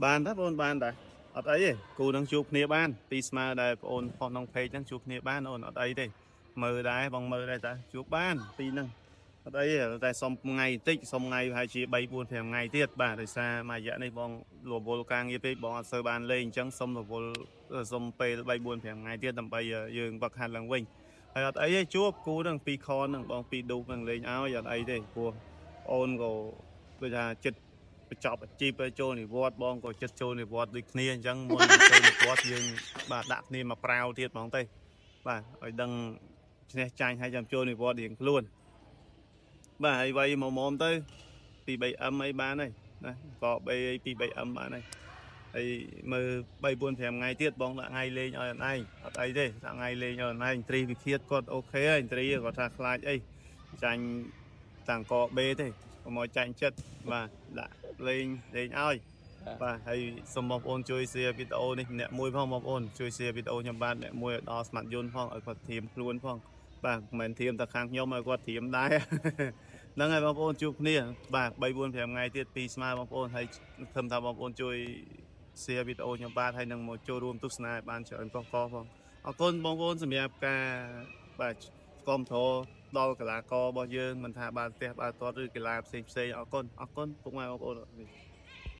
បានតាបងបានតាអត់អីទេគូនឹងជួបគ្នាបានពីស្មើដែលបងផុសក្នុង page ហ្នឹងជួបគ្នាបានអូនអត់អីទេមើលដែរបងមើលដែរតាជួបបានពីហ្នឹងអត់អីទេតែសុំថ្ងៃបន្តិចសុំថ្ងៃប្រហែលជា3 4 5ថ្ងៃទៀតបាទដោយសារមួយរយៈនេះបងរវល់ការងារពេកបងអត់សូវបានលេងអញ្ចឹងសុំរវល់សុំពេល3 4 5ថ្ងៃទៀតដើម្បីយើងវឹកហាត់ឡើងវិញហើយអត់អីទេជួបគូហ្នឹងពីខនហ្នឹងបងពីឌូបហ្នឹងលេងឲ្យអត់អីទេព្រោះអូនក៏ដូចថាចិត្តបញ្ចប់អាជីពទៅចូលនិវត្តន៍បងក៏ចិត្តចូលនិវត្តន៍ដូចគ្នាអញ្ចឹងមុនចូលនិវត្តន៍យើងបាទដាក់គ្នាមកប្រាវទៀតហ្មងទៅបាទឲ្យដឹងឈ្នះចាញ់ឲ្យចាំចូលនិវត្តន៍រៀងខ្លួនបាទហើយវាយមកទៅពី 3M អីបានហើយណាក៏3អីពី 3M បានហើយហើយមើល3 4 5ថ្ងៃទៀតបងដាក់ថ្ងៃលេងឲ្យអនឯងអត់អីទេដាក់ថ្ងៃលេងឲ្យអនឯងត្រីវិឃាតគាត់អូខេហើយត្រីគាត់ថាខ្លាចអីចាញ់តាំងកបេទេកុំឲ្យចាញ់ចិត្តបាទដាក់លេងឲ្យបាទហើយសូមបងប្អូនជួយ share វីដេអូនេះម្នាក់មួយផងបងប្អូនជួយ share វីដេអូខ្ញុំបាទម្នាក់មួយឲ្យដល់ស្មាតយន្តផងឲ្យគាត់ធៀមខ្លួនផងបាទមិនមែនធៀមតែខាងខ្ញុំឲ្យគាត់ធៀមដែរហ្នឹងហើយបងប្អូនជួបគ្នាបាទ3 4 5ថ្ងៃទៀតពីស្មើបងប្អូនហើយខំថាបងប្អូនជួយ share វីដេអូខ្ញុំបាទហើយនឹងមកចូលរួមទស្សនាបានច្រើនកកផងអរគុណបងប្អូនសម្រាប់ការបាទគាំទ្រដល់កីឡាកររបស់យើងមិនថាបាល់ទះបាល់ទាត់ឬកីឡាផ្សេងអរគុណពុកម៉ែបងប្អូន